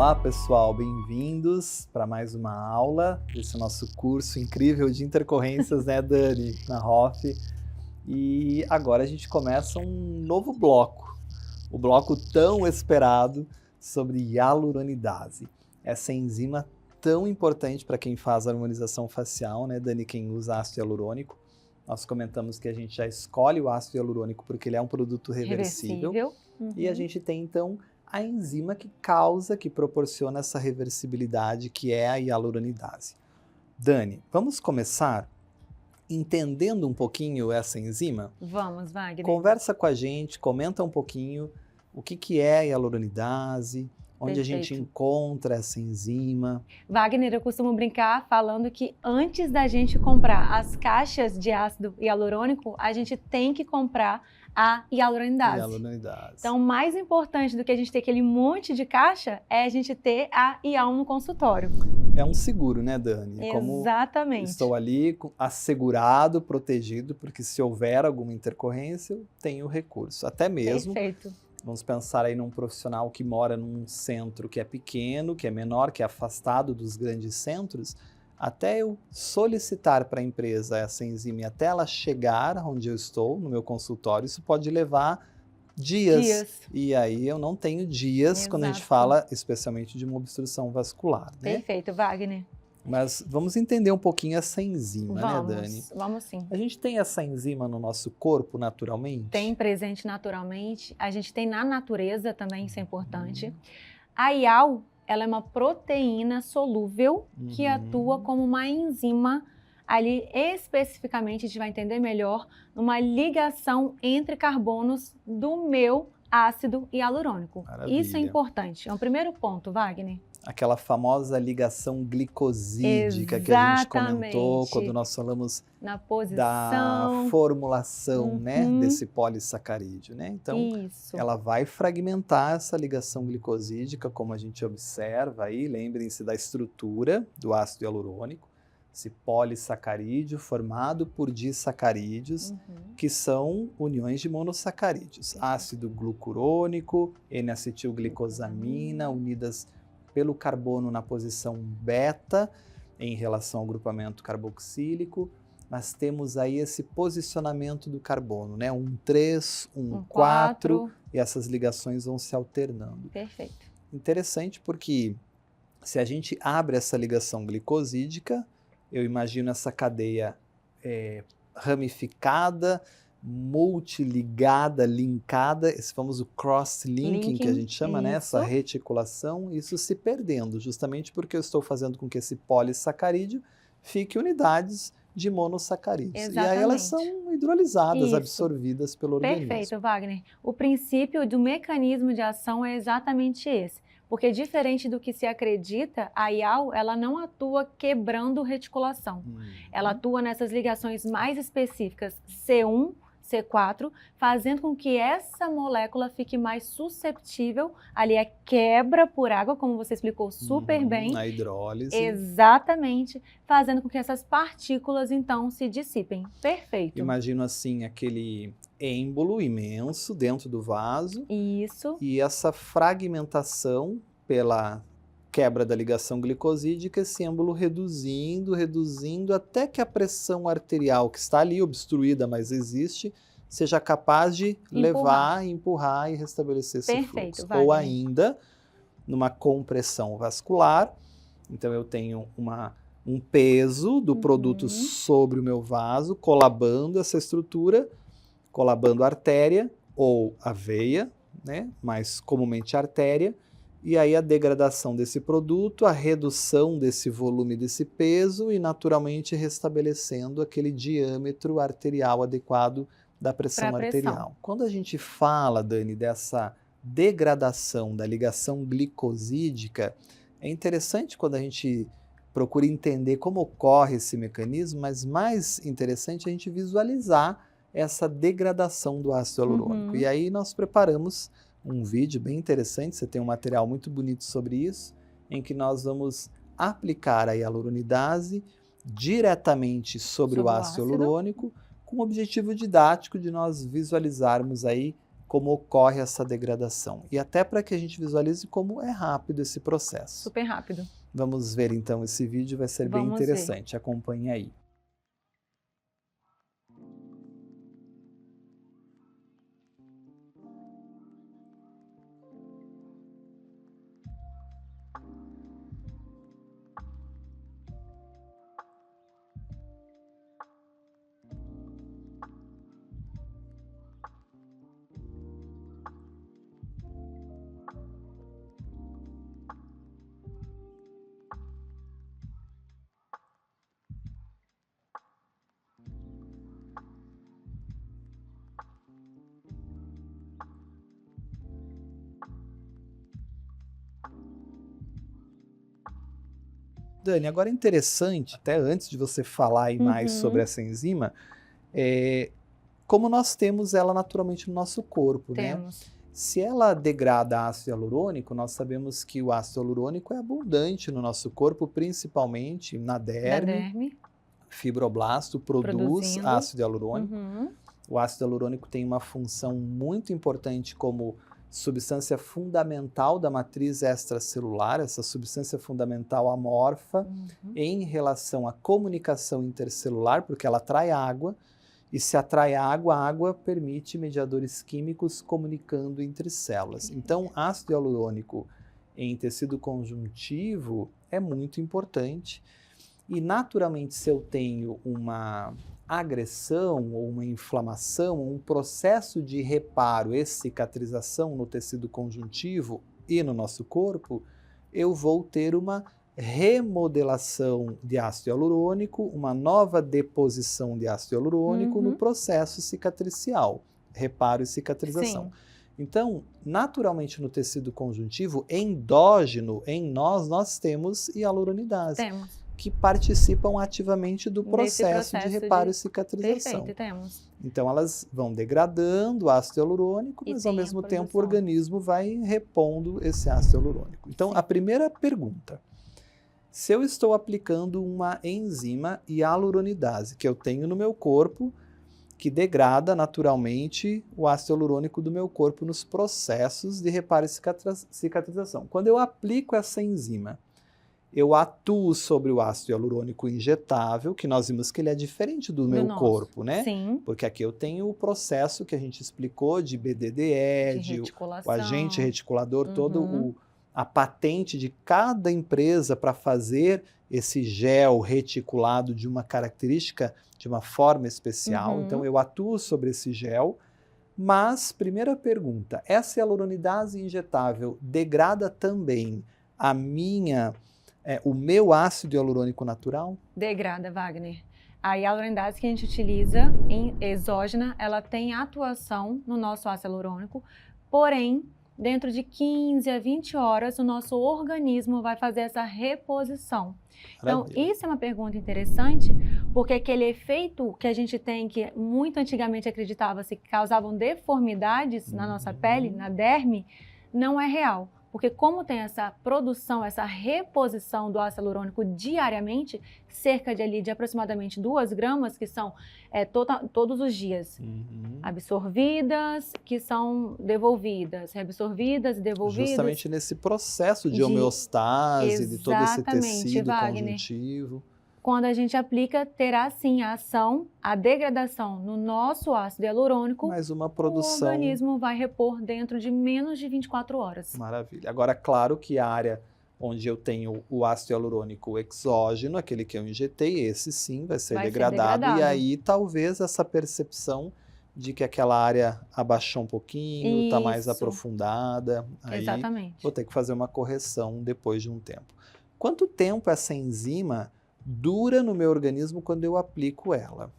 Olá pessoal, bem-vindos para mais uma aula desse nosso curso incrível de intercorrências, né, Dani, na Hoff. E agora a gente começa um novo bloco, o bloco tão esperado sobre hialuronidase, essa enzima tão importante para quem faz harmonização facial, né, Dani, quem usa ácido hialurônico. Nós comentamos que a gente já escolhe o ácido hialurônico porque ele é um produto reversível. E a gente tem então a enzima que causa, que proporciona essa reversibilidade, que é a hialuronidase. Dani, vamos começar entendendo um pouquinho essa enzima? Vamos, Wagner. Conversa com a gente, comenta um pouquinho o que é a hialuronidase, onde a gente encontra essa enzima. Wagner, eu costumo brincar falando que antes da gente comprar as caixas de ácido hialurônico, a gente tem que comprar a hialuronidase. Então, mais importante do que a gente ter aquele monte de caixa é a gente ter a hial no consultório. É um seguro, né, Dani? Exatamente. Como estou ali assegurado, protegido, porque se houver alguma intercorrência, eu tenho recurso. Até mesmo, vamos pensar aí num profissional que mora num centro que é pequeno, que é menor, que é afastado dos grandes centros, até eu solicitar para a empresa essa enzima e até ela chegar onde eu estou, no meu consultório, isso pode levar dias. E aí eu não tenho dias quando a gente fala especialmente de uma obstrução vascular, né? Perfeito, Wagner. Mas vamos entender um pouquinho essa enzima, né, Dani? Vamos sim. A gente tem essa enzima no nosso corpo naturalmente? Tem presente naturalmente. A gente tem na natureza também, isso é importante. A hial, ela é uma proteína solúvel que atua como uma enzima ali especificamente, a gente vai entender melhor, numa ligação entre carbonos do meu ácido hialurônico. Maravilha. Isso é importante. É um primeiro ponto, Wagner. Aquela famosa ligação glicosídica que a gente comentou quando nós falamos da formulação, né, desse polissacarídeo, né? Então, ela vai fragmentar essa ligação glicosídica, como a gente observa aí, lembrem-se da estrutura do ácido hialurônico, esse polissacarídeo formado por disacarídeos, que são uniões de monossacarídeos, ácido glucurônico, N-acetilglicosamina, unidas pelo carbono na posição beta em relação ao grupamento carboxílico, mas temos aí esse posicionamento do carbono, né? 1,3, 1,4, e essas ligações vão se alternando. Perfeito. Interessante porque se a gente abre essa ligação glicosídica, eu imagino essa cadeia ramificada, multiligada, linkada, esse famoso cross-linking que a gente chama, né? Essa reticulação, isso se perdendo, justamente porque eu estou fazendo com que esse polissacarídeo fique unidades de monossacarídeos. Exatamente. E aí elas são hidrolisadas, absorvidas pelo organismo. Perfeito, Wagner. O princípio do mecanismo de ação é exatamente esse. Porque diferente do que se acredita, a hial, ela não atua quebrando reticulação. Ela atua nessas ligações mais específicas C1, C4, fazendo com que essa molécula fique mais susceptível ali à quebra por água, como você explicou super bem. A hidrólise. Exatamente, fazendo com que essas partículas, então, se dissipem. Perfeito. Imagino assim, aquele êmbolo imenso dentro do vaso. Isso. E essa fragmentação pela quebra da ligação glicosídica, esse êmbolo reduzindo, até que a pressão arterial, que está ali obstruída, mas existe, seja capaz de levar, empurrar e restabelecer esse fluxo. Wagner. Ou ainda, numa compressão vascular, então eu tenho um peso do produto sobre o meu vaso, colabando essa estrutura, colabando a artéria ou a veia, né? Mais comumente a artéria, e aí a degradação desse produto, a redução desse volume desse peso e naturalmente restabelecendo aquele diâmetro arterial adequado da pressão arterial. Quando a gente fala, Dani, dessa degradação da ligação glicosídica, é interessante quando a gente procura entender como ocorre esse mecanismo, mas mais interessante a gente visualizar essa degradação do ácido hialurônico. E aí nós preparamos um vídeo bem interessante, você tem um material muito bonito sobre isso, em que nós vamos aplicar a hialuronidase diretamente sobre o ácido hialurônico, com o objetivo didático de nós visualizarmos aí como ocorre essa degradação. E até para que a gente visualize como é rápido esse processo. Super rápido. Vamos ver então esse vídeo, vai ser bem interessante. Acompanhe aí. Dani, agora é interessante, até antes de você falar aí mais sobre essa enzima, como nós temos ela naturalmente no nosso corpo, né? Se ela degrada ácido hialurônico, nós sabemos que o ácido hialurônico é abundante no nosso corpo, principalmente na derme. Fibroblasto produz ácido hialurônico. O ácido hialurônico tem uma função muito importante como substância fundamental da matriz extracelular, essa substância fundamental amorfa em relação à comunicação intercelular, porque ela atrai água, e se atrai água, a água permite mediadores químicos comunicando entre células. Então, ácido hialurônico em tecido conjuntivo é muito importante, e naturalmente se eu tenho uma agressão ou uma inflamação, um processo de reparo e cicatrização no tecido conjuntivo e no nosso corpo, eu vou ter uma remodelação de ácido hialurônico, uma nova deposição de ácido hialurônico no processo cicatricial, reparo e cicatrização. Então, naturalmente no tecido conjuntivo, endógeno, em nós temos hialuronidase. Que participam ativamente do processo de reparo e cicatrização. Perfeito, temos. Então elas vão degradando o ácido hialurônico, mas ao mesmo tempo o organismo vai repondo esse ácido hialurônico. Então a primeira pergunta, se eu estou aplicando uma enzima hialuronidase que eu tenho no meu corpo, que degrada naturalmente o ácido hialurônico do meu corpo nos processos de reparo e cicatrização. Quando eu aplico essa enzima, eu atuo sobre o ácido hialurônico injetável, que nós vimos que ele é diferente do meu corpo, né? Sim. Porque aqui eu tenho o processo que a gente explicou de BDDE, o agente reticulador, todo a patente de cada empresa para fazer esse gel reticulado de uma característica, de uma forma especial. Então eu atuo sobre esse gel, mas, primeira pergunta, essa hialuronidase injetável degrada também o meu ácido hialurônico natural? Degrada, Wagner. A hialuronidase que a gente utiliza em exógena, ela tem atuação no nosso ácido hialurônico, porém, dentro de 15 a 20 horas, o nosso organismo vai fazer essa reposição. Então, isso é uma pergunta interessante, porque aquele efeito que a gente tem, que muito antigamente acreditava-se que causavam deformidades na nossa pele, na derme, não é real. Porque como tem essa produção, essa reposição do ácido hialurônico diariamente, cerca de aproximadamente 2 gramas, que são todos os dias, absorvidas, que são devolvidas, reabsorvidas e devolvidas. Justamente nesse processo de homeostase, de todo esse tecido conjuntivo. Quando a gente aplica, terá sim a ação, a degradação no nosso ácido hialurônico, mas uma produção... o organismo vai repor dentro de menos de 24 horas. Maravilha. Agora, claro que a área onde eu tenho o ácido hialurônico exógeno, aquele que eu injetei, esse sim vai ser degradado. E aí talvez essa percepção de que aquela área abaixou um pouquinho, está mais aprofundada. Exatamente. Aí vou ter que fazer uma correção depois de um tempo. Quanto tempo essa enzima dura no meu organismo quando eu aplico ela?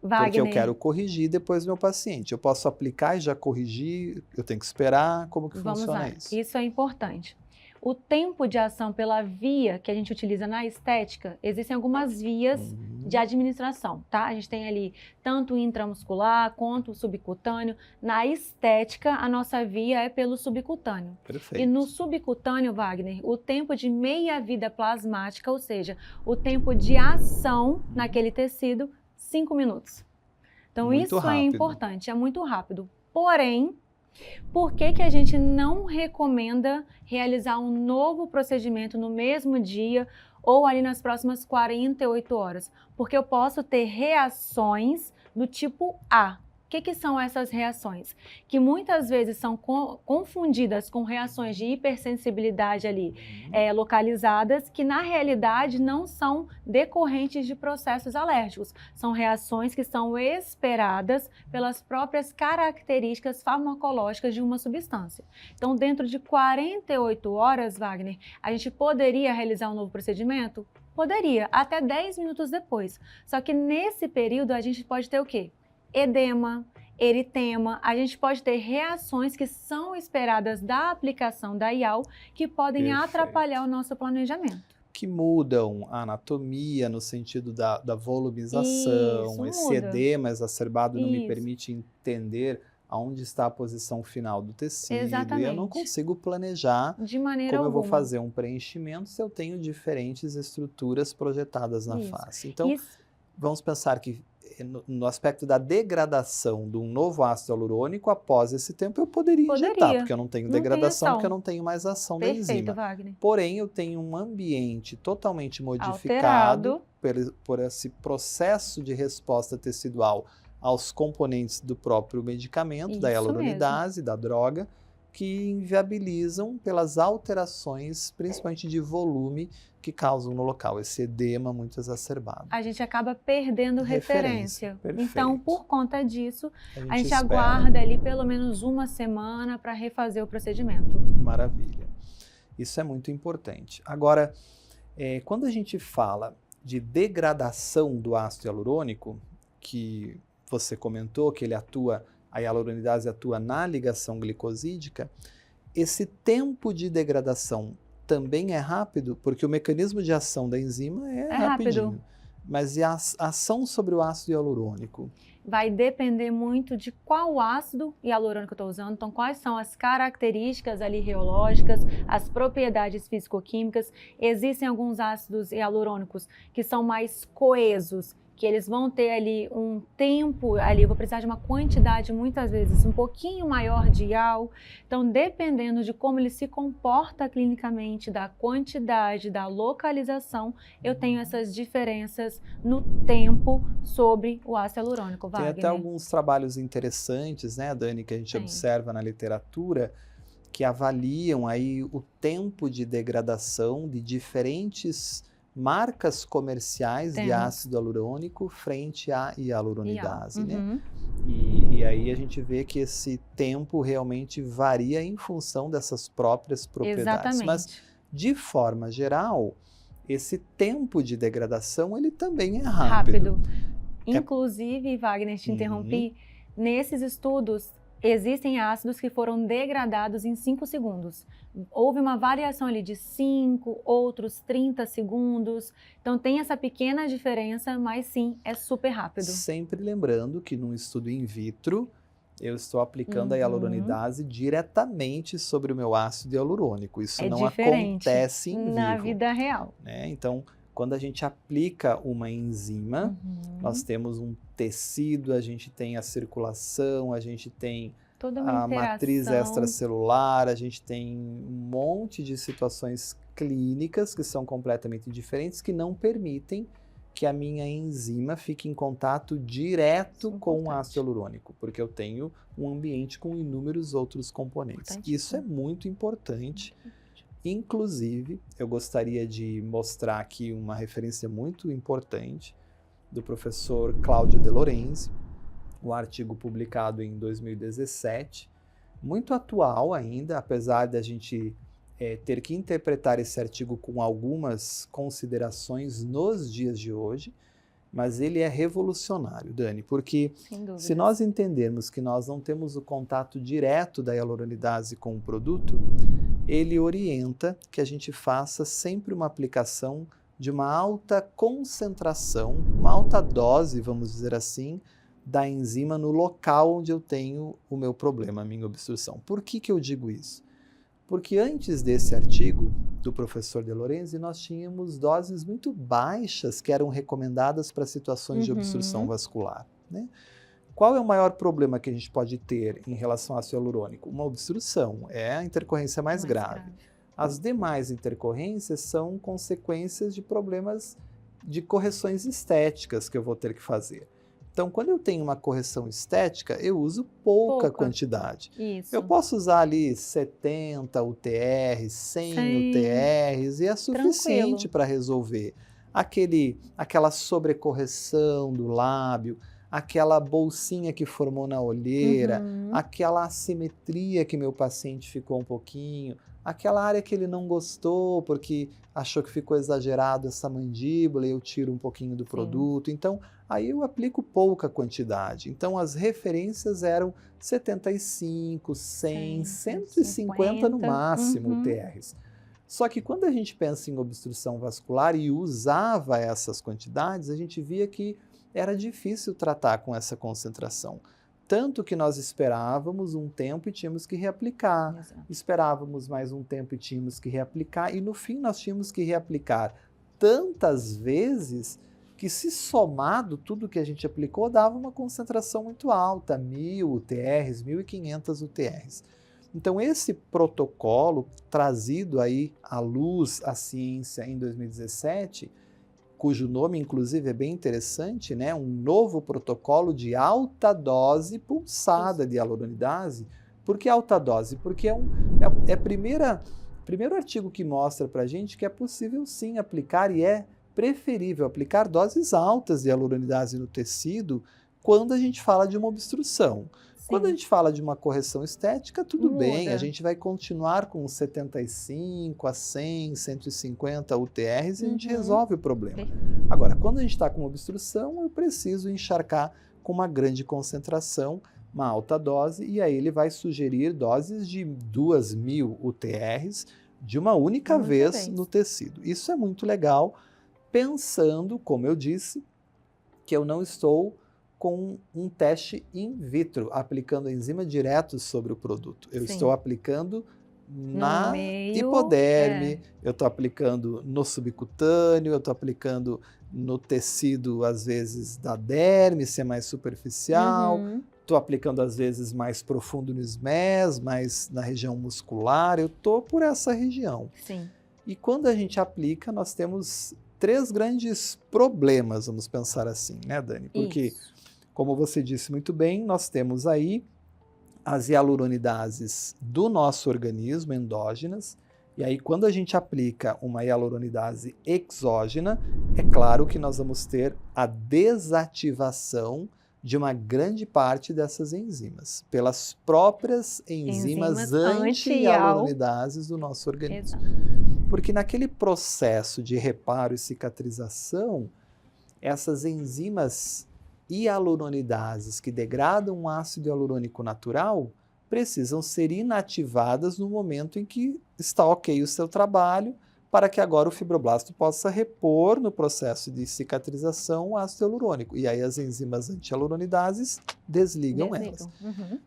Wagner, porque eu quero corrigir depois meu paciente. Eu posso aplicar e já corrigir? Eu tenho que esperar? Como que funciona isso? Isso é importante. O tempo de ação pela via que a gente utiliza na estética, existem algumas vias de administração, tá? A gente tem ali tanto intramuscular quanto subcutâneo. Na estética, a nossa via é pelo subcutâneo. Perfeito. E no subcutâneo, Wagner, o tempo de meia-vida plasmática, ou seja, o tempo de ação naquele tecido, 5 minutos. Então, muito isso rápido. é importante, é muito rápido. Porém, Por que a gente não recomenda realizar um novo procedimento no mesmo dia ou ali nas próximas 48 horas? Porque eu posso ter reações do tipo A. O que são essas reações? Que muitas vezes são confundidas com reações de hipersensibilidade ali localizadas, que na realidade não são decorrentes de processos alérgicos. São reações que são esperadas pelas próprias características farmacológicas de uma substância. Então, dentro de 48 horas, Wagner, a gente poderia realizar um novo procedimento? Poderia, até 10 minutos depois. Só que nesse período a gente pode ter o quê? Edema, eritema, a gente pode ter reações que são esperadas da aplicação da IAL que podem atrapalhar o nosso planejamento. Que mudam a anatomia no sentido da volumização, esse edema exacerbado não me permite entender aonde está a posição final do tecido. Exatamente. E eu não consigo planejar de maneira como alguma. Eu vou fazer um preenchimento se eu tenho diferentes estruturas projetadas na face. Então, vamos pensar que no aspecto da degradação de um novo ácido hialurônico, após esse tempo eu poderia injetar, porque eu não tenho degradação, porque eu não tenho mais ação da enzima. Wagner. Porém, eu tenho um ambiente totalmente modificado por esse processo de resposta tecidual aos componentes do próprio medicamento, da hialuronidase, da droga, que inviabilizam pelas alterações, principalmente de volume, que causam no local, esse edema muito exacerbado. A gente acaba perdendo referência. Então, por conta disso, a gente espera. Aguarda ali pelo menos uma semana para refazer o procedimento. Maravilha. Isso é muito importante. Agora, quando a gente fala de degradação do ácido hialurônico, que você comentou que ele atua, a hialuronidase atua na ligação glicosídica, esse tempo de degradação também é rápido, porque o mecanismo de ação da enzima é rapidinho. Rápido. Mas e a ação sobre o ácido hialurônico? Vai depender muito de qual ácido hialurônico eu estou usando, então quais são as características ali reológicas, as propriedades físico-químicas. Existem alguns ácidos hialurônicos que são mais coesos, que eles vão ter ali um tempo, eu vou precisar de uma quantidade, muitas vezes, um pouquinho maior de IAL. Então, dependendo de como ele se comporta clinicamente, da quantidade, da localização, eu tenho essas diferenças no tempo sobre o ácido hialurônico, Wagner. Tem até alguns trabalhos interessantes, né, Dani, que a gente observa na literatura, que avaliam aí o tempo de degradação de diferentes marcas comerciais de ácido hialurônico frente à hialuronidase, né? E aí a gente vê que esse tempo realmente varia em função dessas próprias propriedades. Exatamente. Mas, de forma geral, esse tempo de degradação, ele também é rápido. Inclusive, Wagner, te interrompi, nesses estudos existem ácidos que foram degradados em 5 segundos. Houve uma variação ali de 5, outros 30 segundos. Então tem essa pequena diferença, mas sim, é super rápido. Sempre lembrando que num estudo in vitro, eu estou aplicando a hialuronidase diretamente sobre o meu ácido hialurônico. Isso não acontece em vivo. Na vida real. Né? Então, quando a gente aplica uma enzima, nós temos um tecido, a gente tem a circulação, a gente tem a matriz extracelular, a gente tem um monte de situações clínicas que são completamente diferentes, que não permitem que a minha enzima fique em contato direto com o ácido hialurônico, porque eu tenho um ambiente com inúmeros outros componentes. Isso é muito importante. Inclusive, eu gostaria de mostrar aqui uma referência muito importante do professor Cláudio De Lorenzi, um artigo publicado em 2017, muito atual ainda, apesar de a gente ter que interpretar esse artigo com algumas considerações nos dias de hoje, mas ele é revolucionário, Dani, porque se nós entendermos que nós não temos o contato direto da hialuronidase com o produto, ele orienta que a gente faça sempre uma aplicação de uma alta concentração, uma alta dose, vamos dizer assim, da enzima no local onde eu tenho o meu problema, a minha obstrução. Por que eu digo isso? Porque antes desse artigo do professor De Lorenzi, nós tínhamos doses muito baixas que eram recomendadas para situações de obstrução vascular, né? Qual é o maior problema que a gente pode ter em relação ao ácido hialurônico? Uma obstrução, é a intercorrência mais grave. As demais intercorrências são consequências de problemas de correções estéticas que eu vou ter que fazer. Então, quando eu tenho uma correção estética, eu uso pouca quantidade. Isso. Eu posso usar ali 70 UTRs, 100 UTRs e é suficiente para resolver aquela sobrecorreção do lábio, aquela bolsinha que formou na olheira, aquela assimetria que meu paciente ficou um pouquinho, aquela área que ele não gostou porque achou que ficou exagerado essa mandíbula e eu tiro um pouquinho do produto. Então, aí eu aplico pouca quantidade. Então, as referências eram 75, 100, 150 no máximo UTRs. Só que quando a gente pensa em obstrução vascular e usava essas quantidades, a gente via que era difícil tratar com essa concentração. Tanto que nós esperávamos um tempo e tínhamos que reaplicar. Exato. Esperávamos mais um tempo e tínhamos que reaplicar. E no fim nós tínhamos que reaplicar tantas vezes que, se somado tudo que a gente aplicou, dava uma concentração muito alta, 1.000 UTRs, 1.500 UTRs. Então esse protocolo trazido aí à luz, à ciência em 2017, cujo nome, inclusive, é bem interessante, né? Um novo protocolo de alta dose pulsada de hialuronidase. Por que alta dose? Porque é o primeiro artigo que mostra para a gente que é possível sim aplicar e é preferível aplicar doses altas de hialuronidase no tecido quando a gente fala de uma obstrução. Sim. Quando a gente fala de uma correção estética, tudo bem, a gente vai continuar com 75 a 100, 150 UTRs e a gente resolve o problema. Agora, quando a gente está com uma obstrução, eu preciso encharcar com uma grande concentração, uma alta dose, e aí ele vai sugerir doses de 2.000 UTRs de uma única vez no tecido. Isso é muito legal, pensando, como eu disse, que eu não estou com um teste in vitro, aplicando a enzima direto sobre o produto. Eu estou aplicando na hipoderme, eu estou aplicando no subcutâneo, eu estou aplicando no tecido, às vezes, da derme, se é mais superficial, estou aplicando, às vezes, mais profundo no SMES, mais na região muscular, eu estou por essa região. Sim. E quando a gente aplica, nós temos 3 grandes problemas, vamos pensar assim, né, Dani? Porque, como você disse muito bem, nós temos aí as hialuronidases do nosso organismo, endógenas, e aí quando a gente aplica uma hialuronidase exógena, é claro que nós vamos ter a desativação de uma grande parte dessas enzimas, pelas próprias enzimas anti-hialuronidases do nosso organismo. Porque naquele processo de reparo e cicatrização, essas enzimas hialuronidases que degradam o ácido hialurônico natural precisam ser inativadas no momento em que está ok o seu trabalho, para que agora o fibroblasto possa repor no processo de cicatrização o ácido hialurônico. E aí as enzimas anti-hialuronidases desligam elas.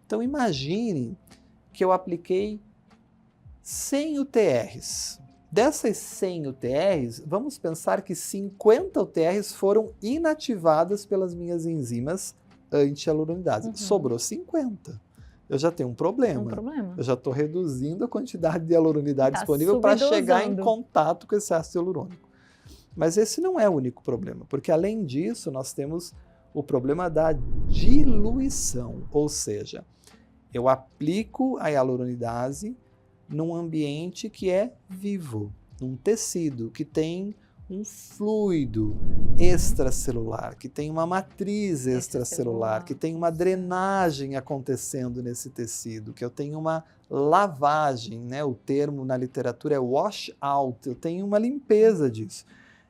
Então imagine que eu apliquei 100 UTRs. Dessas 100 UTRs, vamos pensar que 50 UTRs foram inativadas pelas minhas enzimas anti-hialuronidases. Sobrou 50. Eu já tenho um problema. Eu já estou reduzindo a quantidade de hialuronidade disponível para chegar em contato com esse ácido hialurônico. Mas esse não é o único problema, porque além disso nós temos o problema da diluição, ou seja, eu aplico a hialuronidase num ambiente que é vivo, num tecido que tem um fluido extracelular, que tem uma matriz extracelular, que tem uma drenagem acontecendo nesse tecido, que eu tenho uma lavagem, né? O termo na literatura é wash out, eu tenho uma limpeza disso.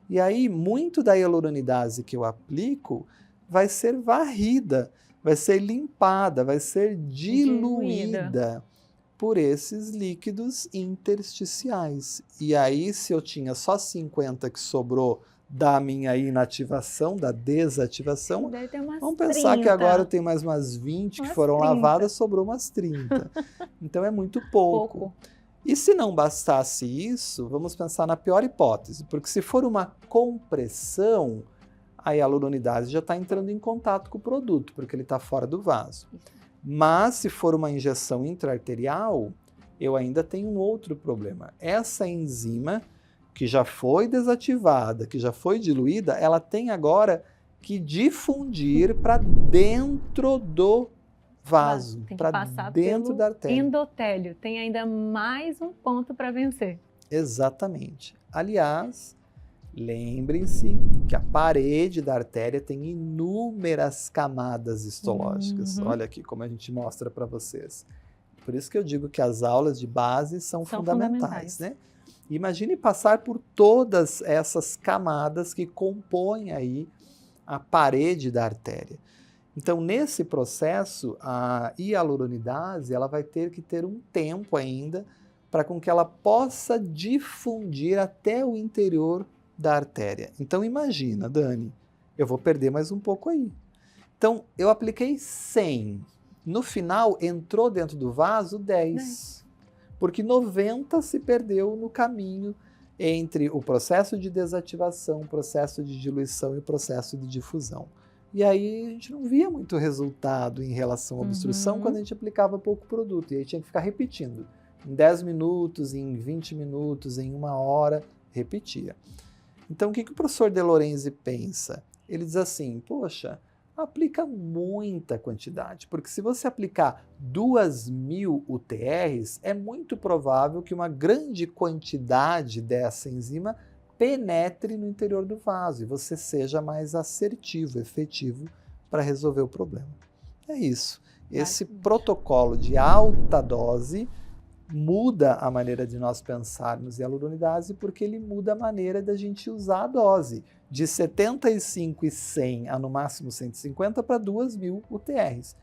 E aí, muito da hialuronidase que eu aplico vai ser varrida, vai ser limpada, vai ser diluída por esses líquidos intersticiais. E aí, se eu tinha só 50 que sobrou da minha inativação, da desativação, vamos pensar 30. Que agora eu tenho mais umas 20 que foram 30. Lavadas, sobrou umas 30. Então é muito pouco. E se não bastasse isso, vamos pensar na pior hipótese, porque se for uma compressão, a hialuronidase já está entrando em contato com o produto, porque ele está fora do vaso. Mas se for uma injeção intraarterial, eu ainda tenho um outro problema. Essa enzima, que já foi desativada, que já foi diluída, ela tem agora que difundir para dentro do vaso, para dentro da artéria. Endotélio, tem ainda mais um ponto para vencer. Exatamente. Aliás, lembrem-se que a parede da artéria tem inúmeras camadas histológicas. Olha aqui como a gente mostra para vocês. Por isso que eu digo que as aulas de base são fundamentais, né? Imagine passar por todas essas camadas que compõem aí a parede da artéria. Então, nesse processo, a hialuronidase ela vai ter que ter um tempo ainda para com que ela possa difundir até o interior da artéria. Então, imagina, Dani, eu vou perder mais um pouco aí. Então, eu apliquei 100. No final, entrou dentro do vaso 10. Porque 90 se perdeu no caminho entre o processo de desativação, o processo de diluição e o processo de difusão. E aí a gente não via muito resultado em relação à obstrução quando a gente aplicava pouco produto. E aí tinha que ficar repetindo. Em 10 minutos, em 20 minutos, em 1 hora, repetia. Então o que o professor De Lorenzi pensa? Ele diz assim, poxa, aplica muita quantidade, porque se você aplicar 2.000 UTRs, é muito provável que uma grande quantidade dessa enzima penetre no interior do vaso e você seja mais assertivo, efetivo para resolver o problema. É isso. Esse protocolo de alta dose muda a maneira de nós pensarmos em hialuronidase porque ele muda a maneira da gente usar a dose de 75 e 100 a no máximo 150 para 2.000 UTRs.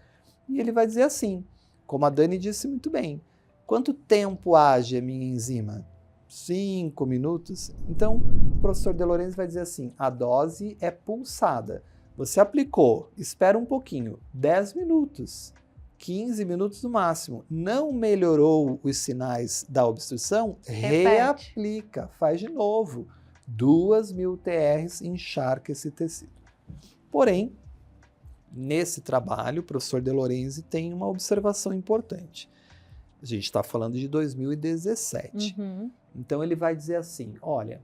E ele vai dizer assim, como a Dani disse muito bem, quanto tempo age a minha enzima? 5 minutos? Então, o professor De Lorenzi vai dizer assim, a dose é pulsada. Você aplicou, espera um pouquinho, 10 minutos, 15 minutos no máximo, não melhorou os sinais da obstrução, reaplica, faz de novo. 2.000 TRs, encharca esse tecido. Porém, nesse trabalho, o professor De Lorenzi tem uma observação importante. A gente está falando de 2017. Então, ele vai dizer assim, olha,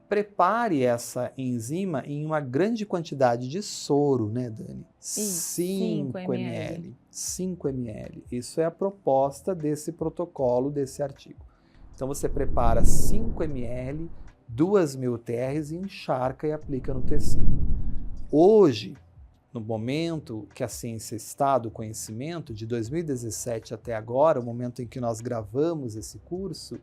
prepare essa enzima em uma grande quantidade de soro, né, Dani? 5 ml. 5 ml. Isso é a proposta desse protocolo, desse artigo. Então, você prepara 5 ml, 2.000 TRs e encharca e aplica no tecido. Hoje, no momento que a ciência está do conhecimento, de 2017 até agora, o momento em que nós gravamos esse curso,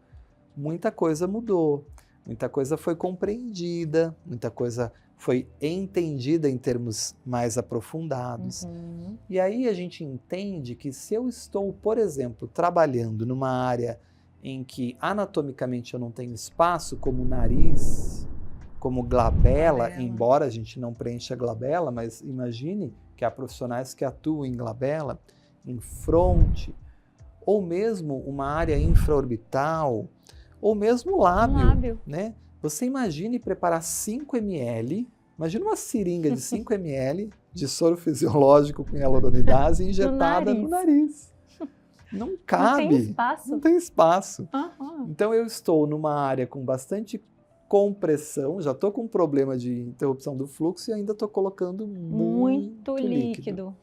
muita coisa mudou, muita coisa foi compreendida, muita coisa foi entendida em termos mais aprofundados. E aí a gente entende que se eu estou, por exemplo, trabalhando numa área em que anatomicamente eu não tenho espaço, como nariz, como glabela, embora a gente não preencha a glabela, mas imagine que há profissionais que atuam em glabela, em fronte, ou mesmo uma área infraorbital, ou mesmo lábio, né? Você imagine preparar 5 ml, imagina uma seringa de 5 ml de soro fisiológico com hialuronidase injetada no nariz. Não cabe. Não tem espaço. Não tem espaço. Então eu estou numa área com bastante compressão, já estou com um problema de interrupção do fluxo e ainda estou colocando muito líquido.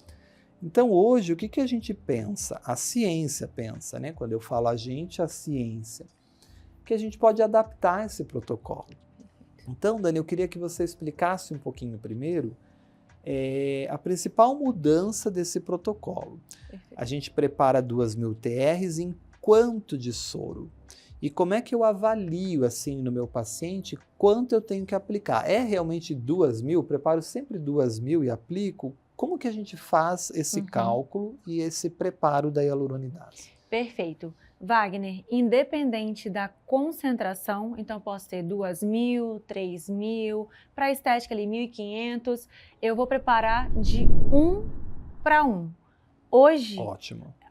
Então hoje o que a gente pensa? A ciência pensa, né? Quando eu falo a gente, a ciência. Que a gente pode adaptar esse protocolo. Então, Dani, eu queria que você explicasse um pouquinho primeiro a principal mudança desse protocolo. A gente prepara 2.000 TRs em quanto de soro? E como é que eu avalio, assim, no meu paciente, quanto eu tenho que aplicar? É realmente 2.000? Preparo sempre 2.000 e aplico? Como que a gente faz esse cálculo e esse preparo da hialuronidase? Perfeito. Wagner, independente da concentração, então posso ter 2.000, 3.000, para a estética ali 1.500, eu vou preparar de 1 para 1. Hoje,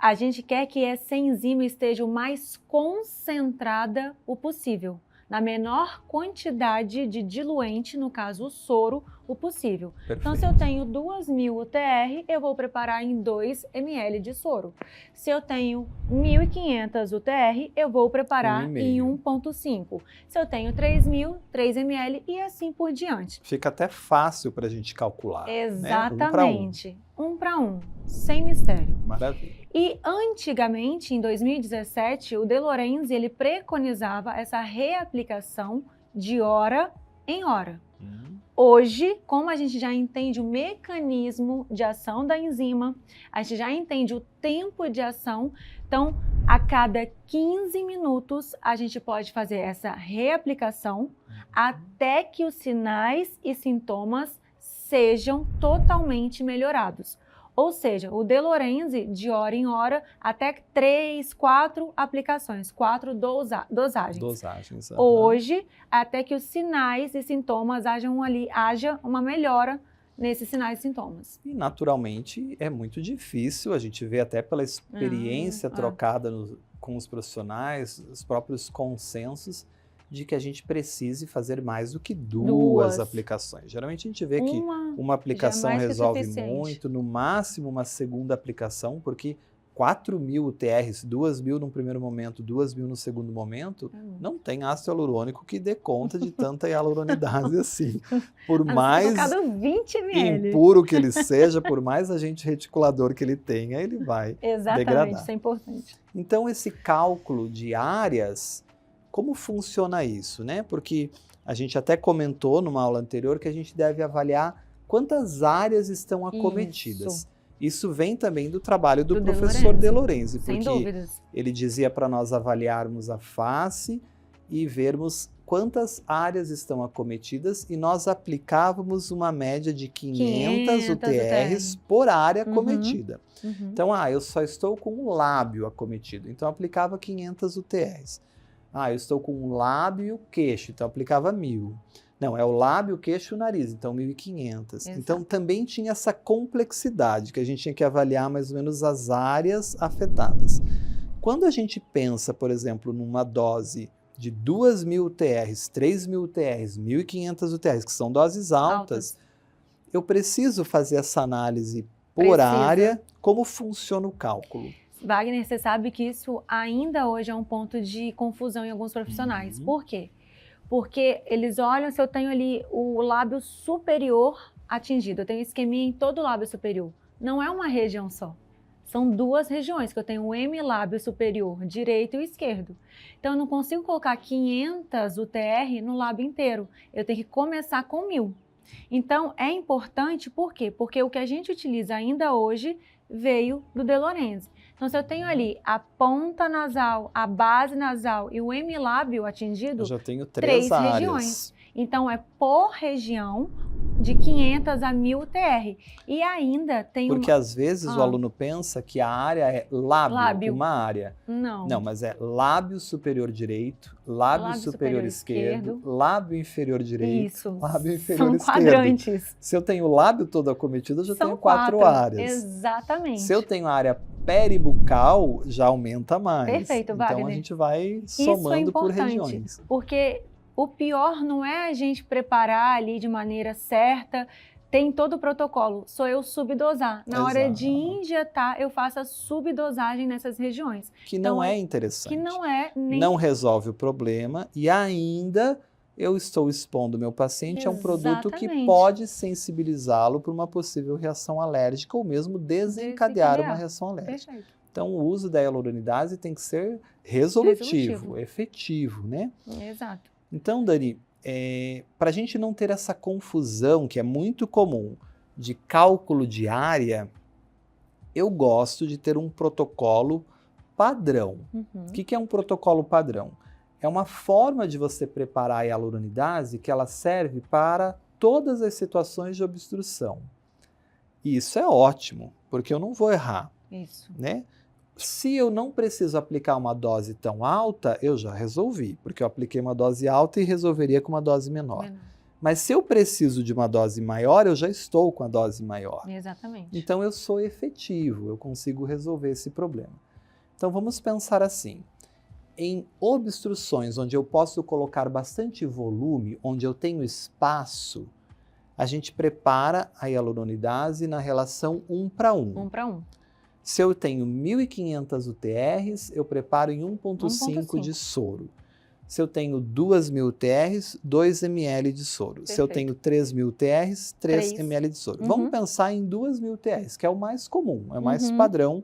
a gente quer que essa enzima esteja o mais concentrada o possível. na menor quantidade de diluente, no caso o soro, o possível. Perfeito. Então, se eu tenho 2.000 UTR, eu vou preparar em 2 ml de soro. Se eu tenho 1.500 UTR, eu vou preparar em 1,5. Se eu tenho 3.000, 3 ml e assim por diante. Fica até fácil para a gente calcular. Exatamente. Né? 1 para 1, sem mistério. Maravilha. E antigamente, em 2017, o De Lorenzi, ele preconizava essa reaplicação de hora em hora. Hoje, como a gente já entende o mecanismo de ação da enzima, a gente já entende o tempo de ação, então a cada 15 minutos a gente pode fazer essa reaplicação até que os sinais e sintomas sejam totalmente melhorados. Ou seja, o De Lorenzi, de hora em hora, até 3, 4 aplicações, 4 dosagens. Hoje, até que os sinais e sintomas haja uma melhora nesses sinais e sintomas. E, naturalmente, é muito difícil, a gente vê até pela experiência trocada com os profissionais, os próprios consensos, de que a gente precise fazer mais do que duas aplicações. Geralmente a gente vê que uma aplicação resolve muito, no máximo uma segunda aplicação, porque 4.000 UTRs, 2.000 no primeiro momento, 2.000 no segundo momento, não tem ácido hialurônico que dê conta de tanta hialuronidase assim. Por mais 20 ml. impuro que ele seja, por mais agente reticulador que ele tenha, ele vai degradar. Isso é importante. Então esse cálculo de áreas, como funciona isso, né? Porque a gente até comentou numa aula anterior que a gente deve avaliar quantas áreas estão acometidas. Isso vem também do trabalho do professor De Lorenzi, porque ele dizia para nós avaliarmos a face e vermos quantas áreas estão acometidas e nós aplicávamos uma média de 500 UTRs por área acometida. Então, eu só estou com um lábio acometido, então eu aplicava 500 UTRs. Eu estou com um lábio e o queixo, então aplicava 1.000. Não, é o lábio, o queixo e o nariz, então 1.500. Então também tinha essa complexidade, que a gente tinha que avaliar mais ou menos as áreas afetadas. Quando a gente pensa, por exemplo, numa dose de 2.000 UTRs, 3.000 UTRs, 1.500 UTRs, que são doses altas, eu preciso fazer essa análise por área, como funciona o cálculo. Wagner, você sabe que isso ainda hoje é um ponto de confusão em alguns profissionais. Por quê? Porque eles olham se eu tenho ali o lábio superior atingido, eu tenho isquemia em todo o lábio superior. Não é uma região só. São 2 regiões, que eu tenho o hemilábio superior direito e o esquerdo. Então eu não consigo colocar 500 UTR no lábio inteiro. Eu tenho que começar com 1.000. Então é importante, por quê? Porque o que a gente utiliza ainda hoje veio do De Lorenzi. Então, se eu tenho ali a ponta nasal, a base nasal e o hemilábio atingido, eu já tenho 3 regiões. Então, é por região de 500 a 1.000 UTR. E ainda tem Porque às vezes o aluno pensa que a área é lábio, uma área. Não, mas é lábio superior direito, lábio superior esquerdo, lábio inferior direito, lábio inferior esquerdo. São quadrantes. Se eu tenho o lábio todo acometido, eu já tenho 4 áreas. Exatamente. Se eu tenho a área peribucal, já aumenta mais. Perfeito, Wagner. Então a gente vai somando por regiões. Porque o pior não é a gente preparar ali de maneira certa, tem todo o protocolo, sou eu subdosar. Na hora de injetar, eu faço a subdosagem nessas regiões. Que então, não é interessante. Que não é nem... Não resolve o problema e ainda eu estou expondo o meu paciente a um produto que pode sensibilizá-lo para uma possível reação alérgica ou mesmo desencadear uma reação alérgica. Perfeito. Então, o uso da hialuronidase tem que ser resolutivo, efetivo, né? Exato. Então, Dani, para a gente não ter essa confusão, que é muito comum, de cálculo de área, eu gosto de ter um protocolo padrão. O que é um protocolo padrão? É uma forma de você preparar a hialuronidase que ela serve para todas as situações de obstrução. E isso é ótimo, porque eu não vou errar. Isso. Né? Se eu não preciso aplicar uma dose tão alta, eu já resolvi, porque eu apliquei uma dose alta e resolveria com uma dose menor. Mas se eu preciso de uma dose maior, eu já estou com a dose maior. Exatamente. Então eu sou efetivo, eu consigo resolver esse problema. Então vamos pensar assim. Em obstruções onde eu posso colocar bastante volume, onde eu tenho espaço, a gente prepara a hialuronidase na relação 1 para 1. 1 para 1. Se eu tenho 1.500 UTRs, eu preparo em 1,5 de soro. Se eu tenho 2.000 UTRs, 2 ml de soro. Perfeito. Se eu tenho 3.000 UTRs, 3 ml de soro. Vamos pensar em 2.000 UTRs, que é o mais comum, é o mais padrão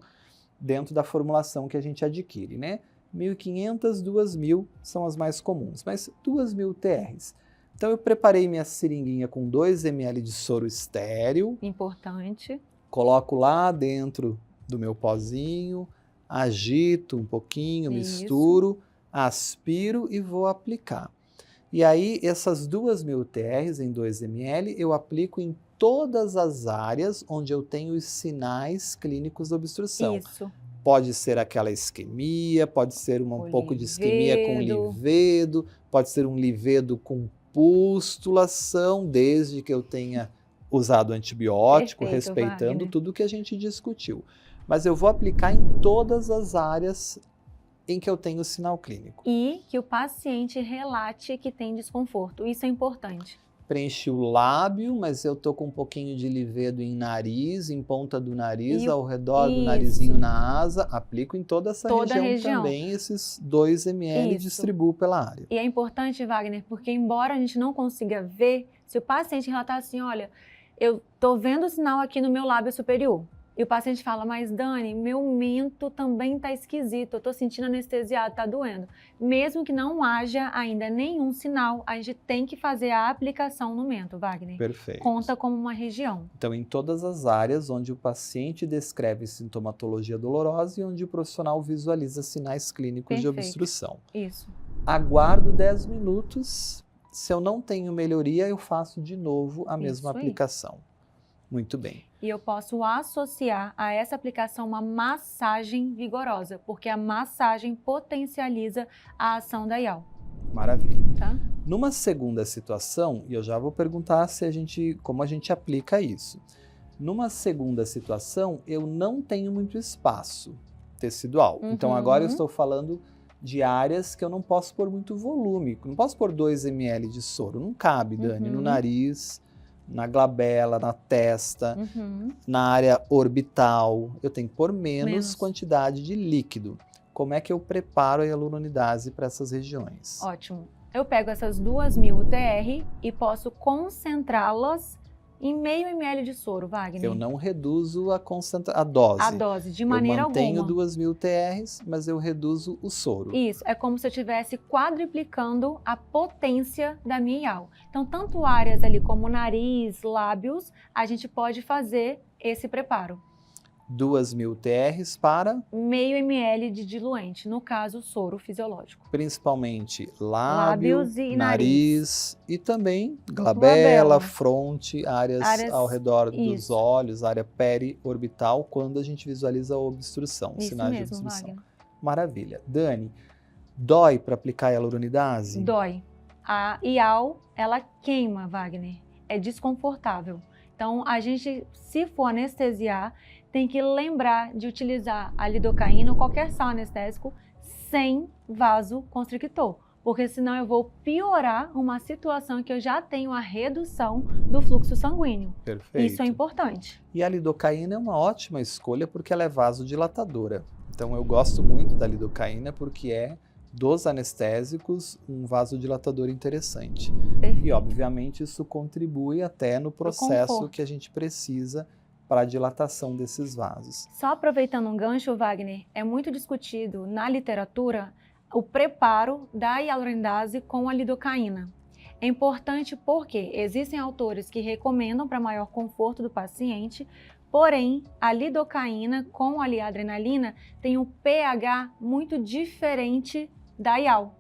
dentro da formulação que a gente adquire, né? 1.500, 2.000 são as mais comuns, mas 2.000 UTRs. Então eu preparei minha seringuinha com 2 ml de soro estéril. Importante. Coloco lá dentro do meu pozinho, agito um pouquinho, misturo, aspiro e vou aplicar. E aí essas 2.000 UTRs em 2 ml eu aplico em todas as áreas onde eu tenho os sinais clínicos da obstrução. Isso. Pode ser aquela isquemia, pode ser um pouco de isquemia com livedo, pode ser um livedo com pustulação, desde que eu tenha usado antibiótico, respeitando tudo que a gente discutiu. Mas eu vou aplicar em todas as áreas em que eu tenho sinal clínico. E que o paciente relate que tem desconforto, isso é importante. Preenchi o lábio, mas eu tô com um pouquinho de livedo em nariz, em ponta do nariz, ao redor do narizinho na asa, aplico em toda essa região também, esses 2 ml distribuo pela área. E é importante, Wagner, porque embora a gente não consiga ver, se o paciente relatar assim, olha, eu tô vendo o sinal aqui no meu lábio superior, e o paciente fala, mas Dani, meu mento também tá esquisito, eu tô sentindo anestesiado, tá doendo. Mesmo que não haja ainda nenhum sinal, a gente tem que fazer a aplicação no mento, Wagner. Perfeito. Conta como uma região. Então, em todas as áreas onde o paciente descreve sintomatologia dolorosa e onde o profissional visualiza sinais clínicos de obstrução. Isso. Aguardo 10 minutos, se eu não tenho melhoria, eu faço de novo a mesma aplicação. Muito bem. E eu posso associar a essa aplicação uma massagem vigorosa, porque a massagem potencializa a ação da IAL. Maravilha. Tá? Numa segunda situação, e eu já vou perguntar como a gente aplica isso. Numa segunda situação, eu não tenho muito espaço tecidual. Então agora eu estou falando de áreas que eu não posso pôr muito volume. Não posso pôr 2 ml de soro. Não cabe, Dani, no nariz, na glabela, na testa, na área orbital. Eu tenho que pôr menos quantidade de líquido. Como é que eu preparo a hialuronidase para essas regiões? Ótimo. Eu pego essas 2.000 UTR e posso concentrá-las em meio ml de soro, Wagner. Eu não reduzo a dose. A dose, de maneira alguma. Eu mantenho 2.000 UTRs, mas eu reduzo o soro. Isso, é como se eu estivesse quadruplicando a potência da minha IAL. Então, tanto áreas ali como nariz, lábios, a gente pode fazer esse preparo. 2.000 UTRs para? Meio ml de diluente, no caso, soro fisiológico. Principalmente lábios e nariz e também glabela, fronte, áreas ao redor dos olhos, área periorbital, quando a gente visualiza a obstrução, sinais de obstrução. Wagner. Maravilha. Dani, dói para aplicar a hialuronidase? Dói. A IAL, ela queima, Wagner. É desconfortável. Então, a gente, se for anestesiar, tem que lembrar de utilizar a lidocaína ou qualquer sal anestésico sem vasoconstrictor, porque senão eu vou piorar uma situação que eu já tenho a redução do fluxo sanguíneo. Perfeito. Isso é importante. E a lidocaína é uma ótima escolha porque ela é vasodilatadora. Então eu gosto muito da lidocaína porque é dos anestésicos um vasodilatador interessante. Perfeito. E obviamente isso contribui até no processo que a gente precisa para a dilatação desses vasos. Só aproveitando um gancho, Wagner, é muito discutido na literatura o preparo da hialuronidase com a lidocaína. É importante porque existem autores que recomendam para maior conforto do paciente, porém a lidocaína com a adrenalina tem um pH muito diferente da IAL.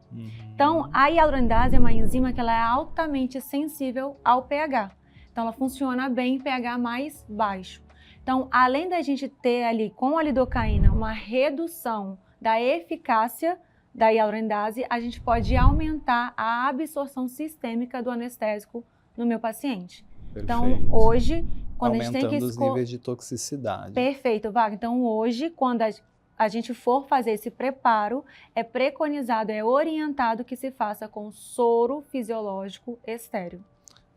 Então a hialuronidase é uma enzima que ela é altamente sensível ao pH. Então, ela funciona bem em pH mais baixo. Então, além da gente ter ali com a lidocaína uma redução da eficácia da hialuronidase, a gente pode aumentar a absorção sistêmica do anestésico no meu paciente. Perfeito. Então, hoje, quando aumentando a gente tem que os níveis de toxicidade. Perfeito, Wagner. Então, hoje, quando a gente for fazer esse preparo, é preconizado, é orientado que se faça com soro fisiológico estéril.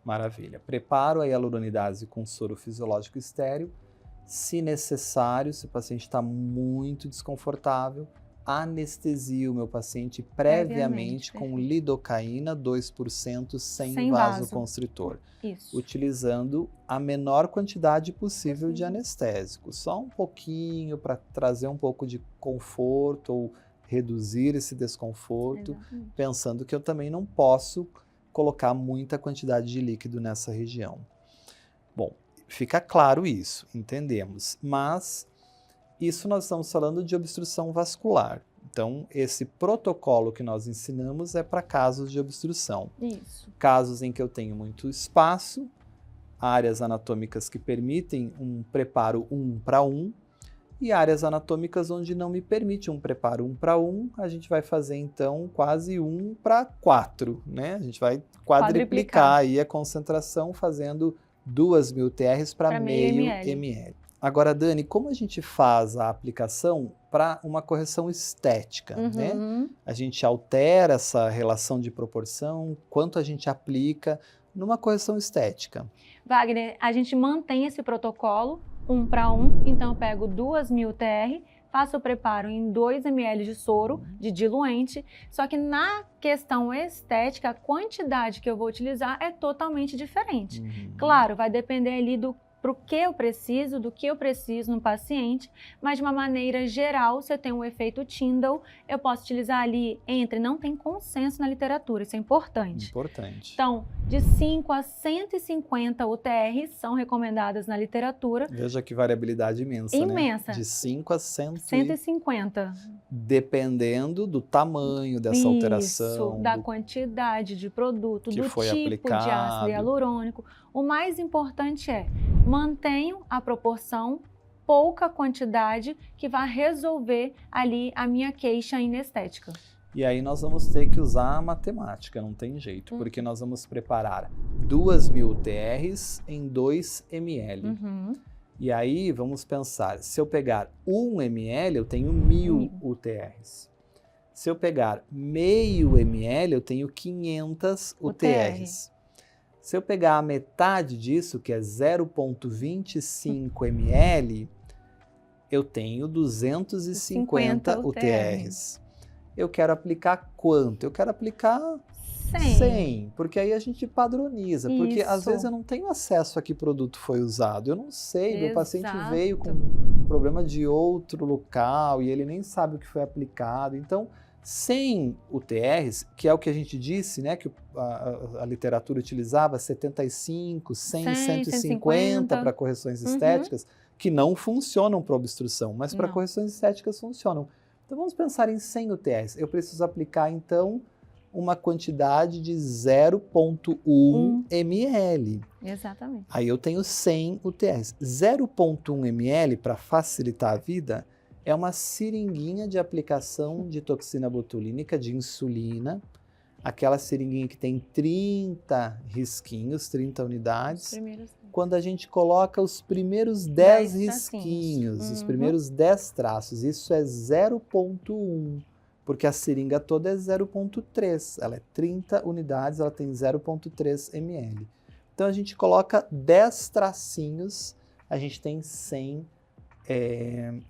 Maravilha. Preparo a hialuronidase com soro fisiológico estéril. Se necessário, se o paciente está muito desconfortável, anestesia o meu paciente previamente com lidocaína 2% sem vasoconstritor. Isso. Utilizando a menor quantidade possível de anestésico. Só um pouquinho para trazer um pouco de conforto ou reduzir esse desconforto, pensando que eu também não posso colocar muita quantidade de líquido nessa região. Bom, fica claro isso, entendemos, mas isso nós estamos falando de obstrução vascular. Então, esse protocolo que nós ensinamos é para casos de obstrução. Isso. Casos em que eu tenho muito espaço, áreas anatômicas que permitem um preparo 1 para 1, e áreas anatômicas onde não me permite um preparo 1 para 1, a gente vai fazer então quase 1 para 4, né? A gente vai quadriplicar aí a concentração fazendo 2.000 TRs para meio ml. Agora, Dani, como a gente faz a aplicação para uma correção estética, né? A gente altera essa relação de proporção, quanto a gente aplica numa correção estética? Wagner, a gente mantém esse protocolo 1 para 1, então eu pego 2.000 TR, faço o preparo em 2 ml de soro, de diluente, só que na questão estética, a quantidade que eu vou utilizar é totalmente diferente. Claro, vai depender ali do para o que eu preciso, do que eu preciso no paciente, mas de uma maneira geral, se eu tenho um efeito Tyndall, eu posso utilizar ali não tem consenso na literatura, isso é importante. Importante. Então, de 5 a 150 UTR são recomendadas na literatura. Veja que variabilidade imensa, imensa. Né? De 5 a 150. Dependendo do tamanho dessa alteração. Da quantidade de produto, do tipo aplicado. De ácido hialurônico. O mais importante é mantenho a proporção, pouca quantidade, que vai resolver ali a minha queixa inestética. E aí nós vamos ter que usar a matemática, não tem jeito, porque nós vamos preparar 2.000 TRs em 2 ml. E aí vamos pensar, se eu pegar 1 ml, eu tenho 1.000 UTRs. Se eu pegar meio ml, eu tenho 500 UTRs. Se eu pegar a metade disso, que é 0,25 ml, eu tenho 250 UTRs. Eu quero aplicar quanto? Eu quero aplicar 100, porque aí a gente padroniza. Porque às vezes eu não tenho acesso a que produto foi usado. Eu não sei, meu paciente veio com um problema de outro local e ele nem sabe o que foi aplicado. Então, 100 UTRs, que é o que a gente disse, né, que a literatura utilizava, 75, 100, 150 para correções estéticas, que não funcionam para obstrução, mas para correções estéticas funcionam. Então vamos pensar em 100 UTRs. Eu preciso aplicar então uma quantidade de 0,1 ml. Exatamente. Aí eu tenho 100 UTRs. 0,1 ml, para facilitar a vida, é uma seringuinha de aplicação de toxina botulínica, de insulina, aquela seringuinha que tem 30 risquinhos, 30 unidades. Quando a gente coloca os primeiros 10 risquinhos, os primeiros 10 traços, isso é 0,1, porque a seringa toda é 0,3, ela é 30 unidades, ela tem 0,3 ml. Então a gente coloca 10 tracinhos, a gente tem 100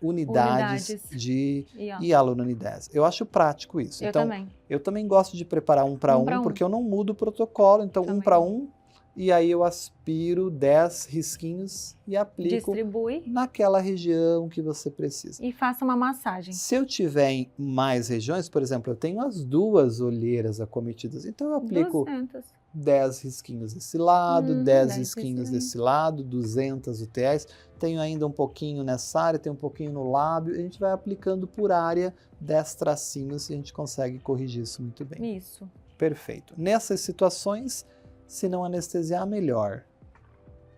unidades de hialuronidase. Eu acho prático isso. Eu também gosto de preparar 1 para 1, porque eu não mudo o protocolo. Então, 1 para 1, e aí eu aspiro 10 risquinhos e aplico naquela região que você precisa. E faça uma massagem. Se eu tiver em mais regiões, por exemplo, eu tenho as 2 olheiras acometidas, então eu aplico 10 risquinhos desse lado, 10 risquinhos desse lado, 200 UTRs. Tenho ainda um pouquinho nessa área, tem um pouquinho no lábio. A gente vai aplicando por área 10 tracinhos e a gente consegue corrigir isso muito bem. Isso. Perfeito. Nessas situações, se não anestesiar, melhor.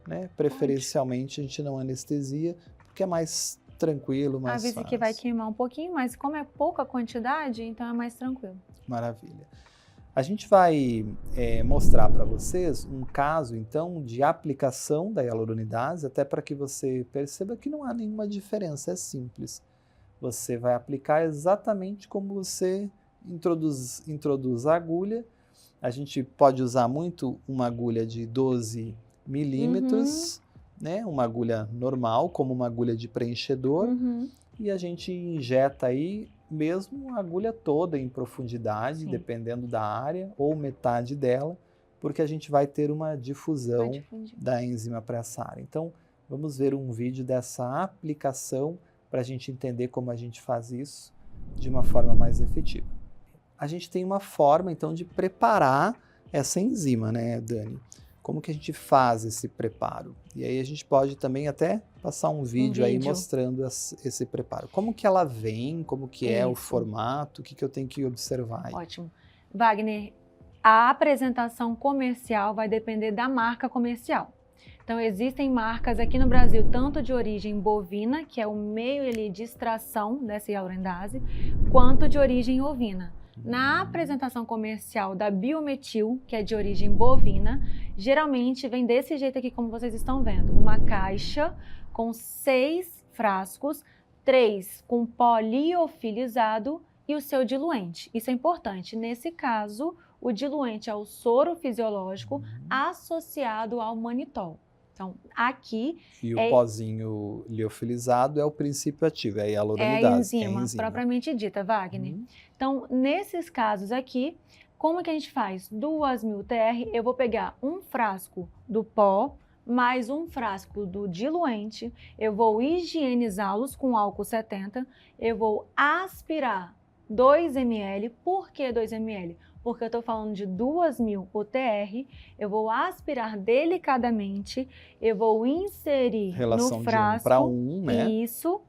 Né? Preferencialmente a gente não anestesia, porque é mais tranquilo, mais fácil. Avisa que vai queimar um pouquinho, mas como é pouca quantidade, então é mais tranquilo. Maravilha. A gente vai mostrar para vocês um caso, então, de aplicação da hialuronidase, até para que você perceba que não há nenhuma diferença, é simples. você vai aplicar exatamente como você introduz a agulha. A gente pode usar muito uma agulha de 12 milímetros, né? Uma agulha normal, como uma agulha de preenchedor, e a gente injeta aí mesmo a agulha toda em profundidade, dependendo da área, ou metade dela, porque a gente vai ter uma difusão da enzima para essa área. Então, vamos ver um vídeo dessa aplicação para a gente entender como a gente faz isso de uma forma mais efetiva. A gente tem uma forma, então, de preparar essa enzima, né, Dani? Como que a gente faz esse preparo? E aí a gente pode também até passar um vídeo aí mostrando esse preparo. Como que ela vem, como que é o formato, o que que eu tenho que observar aí? Ótimo. Wagner, a apresentação comercial vai depender da marca comercial. Então, existem marcas aqui no Brasil, tanto de origem bovina, que é o meio ali de extração dessa hialurondase, quanto de origem ovina. Na apresentação comercial da Biometil, que é de origem bovina, geralmente vem desse jeito aqui, como vocês estão vendo. Uma caixa com 6 frascos, 3 com pó liofilizado e o seu diluente. Isso é importante. Nesse caso, o diluente é o soro fisiológico associado ao manitol. Então, aqui... E o pozinho liofilizado é o princípio ativo, é a hialuronidase. É a enzima propriamente dita, Wagner. Então, nesses casos aqui, como que a gente faz? 2.000 TR, eu vou pegar um frasco do pó, mais um frasco do diluente, eu vou higienizá-los com álcool 70, eu vou aspirar 2 ml. Por que 2 ml? Porque eu estou falando de 2.000 UTR, eu vou aspirar delicadamente, eu vou inserir relação no frasco, de 1 para 1, né? Isso,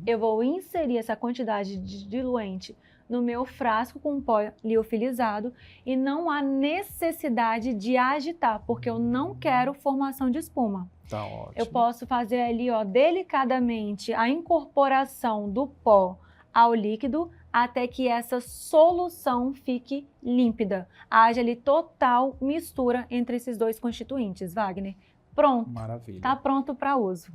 eu vou inserir essa quantidade de diluente no meu frasco com pó liofilizado e não há necessidade de agitar, porque eu não quero formação de espuma. Tá ótimo. Eu posso fazer ali, ó, delicadamente a incorporação do pó ao líquido até que essa solução fique límpida. Haja ali total mistura entre esses dois constituintes, Wagner. Pronto. Maravilha. Tá pronto para uso.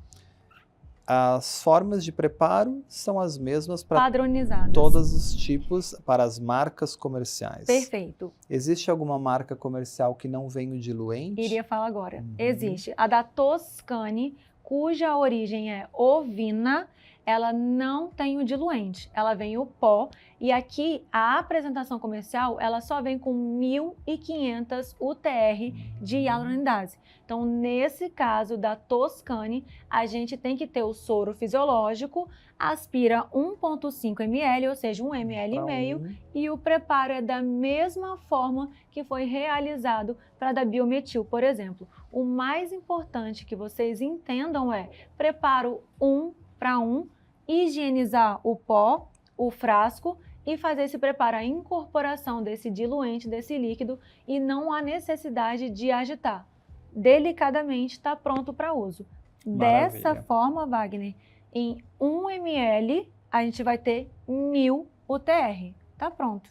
As formas de preparo são as mesmas para padronizadas, todos os tipos, para as marcas comerciais. Perfeito. Existe alguma marca comercial que não vem o diluente? Iria falar agora. Existe. A da Toscane, cuja origem é ovina, ela não tem o diluente, ela vem o pó, e aqui a apresentação comercial, ela só vem com 1.500 UTR de hialuronidase. Então, nesse caso da Toscane, a gente tem que ter o soro fisiológico, aspira 1,5 ml, ou seja, 1,5 ml, e o preparo é da mesma forma que foi realizado para a da Biometil, por exemplo. O mais importante que vocês entendam é preparo 1 para 1, higienizar o pó, o frasco e fazer esse preparo, a incorporação desse diluente, desse líquido, e não há necessidade de agitar. Delicadamente está pronto para uso. Maravilha. Dessa forma, Wagner, em 1 ml a gente vai ter 1.000 UTR. Tá pronto.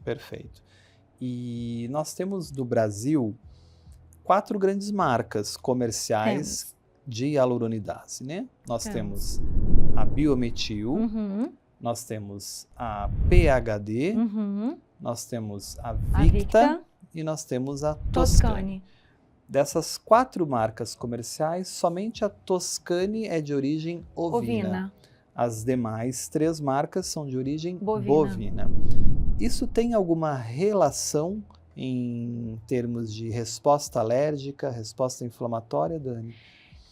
Perfeito. E nós temos do Brasil 4 grandes marcas comerciais de hialuronidase, né? Nós temos a Biometil, nós temos a PHD, nós temos a Victa e nós temos a Toscane. Dessas 4 marcas comerciais, somente a Toscane é de origem ovina. As demais 3 marcas são de origem bovina. Isso tem alguma relação em termos de resposta alérgica, resposta inflamatória, Dani?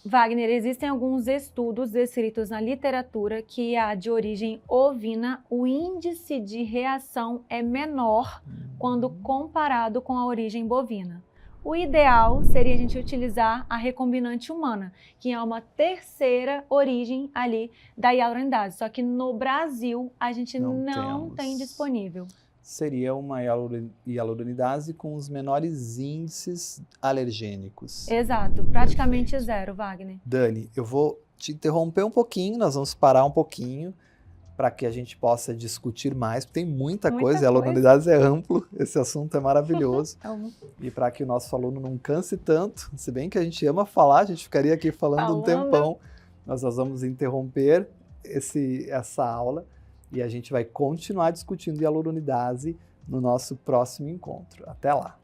Wagner, existem alguns estudos descritos na literatura que a de origem ovina, o índice de reação é menor quando comparado com a origem bovina. O ideal seria a gente utilizar a recombinante humana, que é uma terceira origem ali da hialuronidase, só que no Brasil a gente não tem disponível. Seria uma hialuronidase com os menores índices alergênicos. Exato, praticamente zero, Wagner. Dani, eu vou te interromper um pouquinho, nós vamos parar um pouquinho para que a gente possa discutir mais, porque tem muita coisa, a hialuronidase é amplo, esse assunto é maravilhoso. E para que o nosso aluno não canse tanto, se bem que a gente ama falar, a gente ficaria aqui falando um tempão, nós vamos interromper essa aula e a gente vai continuar discutindo hialuronidase no nosso próximo encontro. Até lá!